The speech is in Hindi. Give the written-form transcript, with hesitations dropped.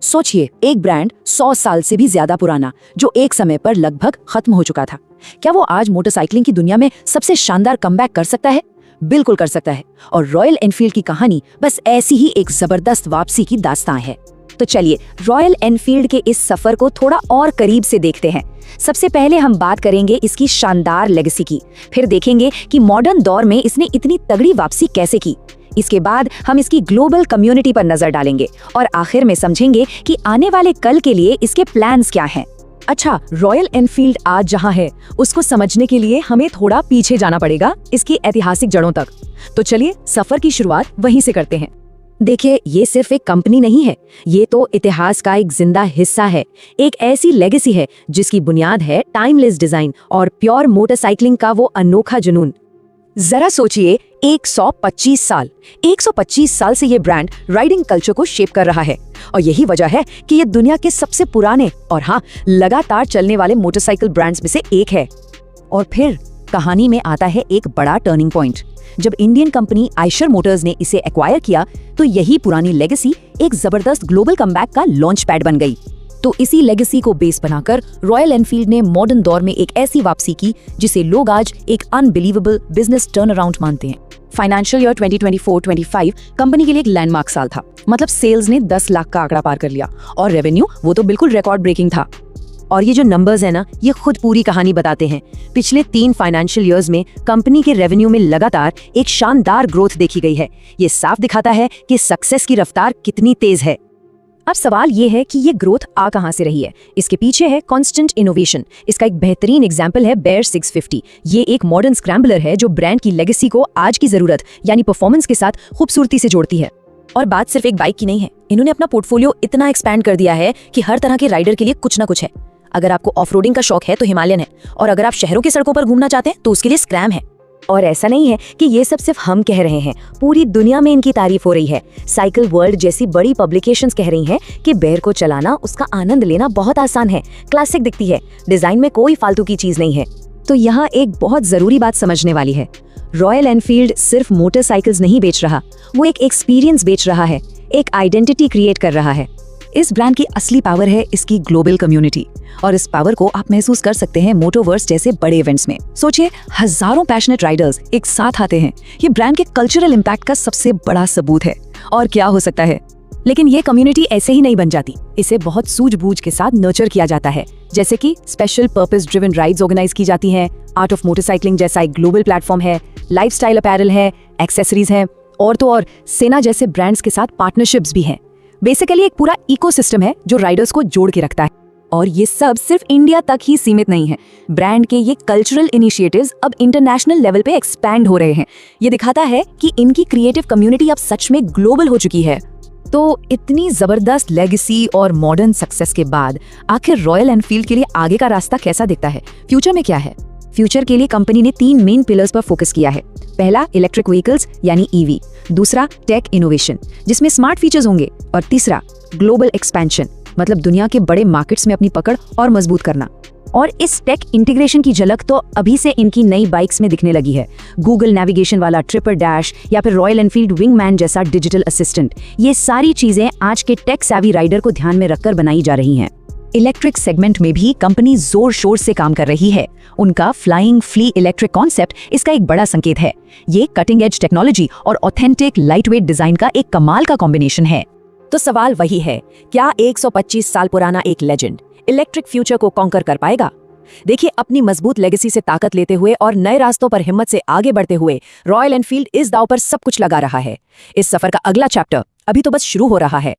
सोचिए, एक ब्रांड 100 साल से भी ज्यादा पुराना जो एक समय पर लगभग खत्म हो चुका था, क्या वो आज मोटरसाइकिलिंग की दुनिया में सबसे शानदार कमबैक कर सकता है? बिल्कुल कर सकता है। और रॉयल एनफील्ड की कहानी बस ऐसी ही एक जबरदस्त वापसी की दास्तां है। तो चलिए रॉयल एनफील्ड के इस सफर को थोड़ा और करीब से देखते हैं। सबसे पहले हम बात करेंगे इसकी शानदार लेगेसी की, फिर देखेंगे कि मॉडर्न दौर में इसने इतनी तगड़ी वापसी कैसे की। इसके बाद हम इसकी ग्लोबल कम्युनिटी पर नजर डालेंगे और आखिर में समझेंगे कि आने वाले कल के लिए इसके प्लान्स क्या हैं। अच्छा, रॉयल एनफील्ड आज जहां है उसको समझने के लिए हमें थोड़ा पीछे जाना पड़ेगा, इसकी ऐतिहासिक जड़ों तक। तो चलिए सफर की शुरुआत वहीं से करते हैं। देखिए, ये सिर्फ एक कंपनी नहीं है, ये तो इतिहास का एक जिंदा हिस्सा है। एक ऐसी लेगेसी है जिसकी बुनियाद है टाइमलेस डिजाइन और प्योर मोटरसाइकिलिंग का वो अनोखा जुनून। जरा सोचिए, 125 साल से ये ब्रांड राइडिंग कल्चर को शेप कर रहा है और यही वजह है कि ये दुनिया के सबसे पुराने और हाँ, लगातार चलने वाले मोटरसाइकिल ब्रांड्स में से एक है। और फिर कहानी में आता है एक बड़ा टर्निंग पॉइंट। जब इंडियन कंपनी आयशर मोटर्स ने इसे एक्वायर किया तो यही पुरानी लेगेसी एक जबरदस्त ग्लोबल कमबैक का लॉन्च पैड बन गई। तो इसी लेगेसी को बेस बनाकर रॉयल एनफील्ड ने मॉडर्न दौर में एक ऐसी वापसी की जिसे लोग आज एक अनबिलीवेबल बिजनेस टर्न अराउंड मानते हैं। फाइनेंशियल ईयर 2024-25 कंपनी के लिए एक लैंडमार्क साल था। मतलब सेल्स ने 10 लाख का आंकड़ा पार कर लिया और रेवेन्यू वो तो बिल्कुल रिकॉर्ड ब्रेकिंग था। और ये जो नंबर्स है ना, ये खुद पूरी कहानी बताते हैं। पिछले 3 फाइनेंशियल ईयर्स में कंपनी के रेवेन्यू में लगातार एक शानदार ग्रोथ देखी गई है। ये साफ दिखाता है कि सक्सेस की रफ्तार कितनी तेज है। अब सवाल ये है कि ये ग्रोथ आ कहां से रही है। इसके पीछे है कांस्टेंट इनोवेशन। इसका एक बेहतरीन एग्जांपल है बेयर 650। ये एक मॉडर्न स्क्रैम्बलर है जो ब्रांड की लेगेसी को आज की जरूरत यानी परफॉर्मेंस के साथ खूबसूरती से जोड़ती है। और बात सिर्फ एक बाइक की नहीं है, इन्होंने अपना पोर्टफोलियो इतना एक्सपैंड कर दिया है कि हर तरह के राइडर के लिए कुछ ना कुछ है। अगर आपको ऑफ-रोडिंग का शौक है तो हिमालयन है, और अगर आप शहरों की सड़कों पर घूमना चाहते हैं तो उसके लिए स्क्रैम है। और ऐसा नहीं है कि ये सब सिर्फ हम कह रहे हैं, पूरी दुनिया में इनकी तारीफ हो रही है। साइकिल वर्ल्ड जैसी बड़ी पब्लिकेशंस कह रही हैं कि बेयर को चलाना, उसका आनंद लेना बहुत आसान है, क्लासिक दिखती है, डिजाइन में कोई फालतू की चीज नहीं है। तो यहाँ एक बहुत जरूरी बात समझने वाली है। रॉयल एनफील्ड सिर्फ मोटरसाइकिल्स नहीं बेच रहा, वो एक एक्सपीरियंस बेच रहा है, एक आइडेंटिटी क्रिएट कर रहा है। इस ब्रांड की असली पावर है इसकी ग्लोबल कम्युनिटी, और इस पावर को आप महसूस कर सकते हैं मोटोवर्स जैसे बड़े इवेंट्स में। सोचिए, हजारों पैशनेट राइडर्स एक साथ आते हैं। ये ब्रांड के कल्चरल इम्पैक्ट का सबसे बड़ा सबूत है। और क्या हो सकता है। लेकिन ये कम्युनिटी ऐसे ही नहीं बन जाती, इसे बहुत सूझबूझ के साथ नर्चर किया जाता है। जैसे कि special purpose driven rides organise की जाती हैं, आर्ट ऑफ मोटरसाइकिलिंग जैसा एक ग्लोबल प्लेटफॉर्म है, लाइफस्टाइल अपैरल है, एक्सेसरीज हैं, और तो और सेना जैसे ब्रांड्स के साथ पार्टनरशिप्स भी हैं। बेसिकली एक पूरा इकोसिस्टम है जो राइडर्स को जोड़ के रखता है। और ये सब सिर्फ इंडिया तक ही सीमित नहीं है। ब्रांड के ये कल्चरल इनिशिएटिव्स अब इंटरनेशनल लेवल पे एक्सपैंड हो रहे हैं। ये दिखाता है कि इनकी क्रिएटिव कम्युनिटी अब सच में ग्लोबल हो चुकी है। तो इतनी जबरदस्त लेगेसी और मॉडर्न सक्सेस के बाद आखिर रॉयल एनफील्ड के लिए आगे का रास्ता कैसा दिखता है? फ्यूचर में क्या है? फ्यूचर के लिए कंपनी ने 3 मेन पिलर्स पर फोकस किया है। पहला, इलेक्ट्रिक व्हीकल्स यानी ईवी। दूसरा, टेक इनोवेशन जिसमें स्मार्ट फीचर्स होंगे। और तीसरा, ग्लोबल एक्सपेंशन, मतलब दुनिया के बड़े मार्केट्स में अपनी पकड़ और मजबूत करना। और इस टेक इंटीग्रेशन की झलक तो अभी से इनकी नई बाइक्स में दिखने लगी है। गूगल नेविगेशन वाला ट्रिपर डैश या फिर रॉयल एनफील्ड विंगमैन जैसा डिजिटल असिस्टेंट, ये सारी चीजें आज के टेक सैवी राइडर को ध्यान में रखकर बनाई जा रही हैं। इलेक्ट्रिक सेगमेंट में भी कंपनी जोर शोर से काम कर रही है। उनका फ्लाइंग फ्ली इलेक्ट्रिक कॉन्सेप्ट इसका एक बड़ा संकेत है। ये कटिंग एज टेक्नोलॉजी और ऑथेंटिक लाइटवेट डिजाइन का एक कमाल का कॉम्बिनेशन है। तो सवाल वही है, क्या 125 साल पुराना एक लेजेंड इलेक्ट्रिक फ्यूचर को कॉन्कर कर पाएगा? देखिए, अपनी मजबूत लेगेसी से ताकत लेते हुए और नए रास्तों पर हिम्मत से आगे बढ़ते हुए रॉयल एनफील्ड इस दांव पर सब कुछ लगा रहा है। इस सफर का अगला चैप्टर अभी तो बस शुरू हो रहा है।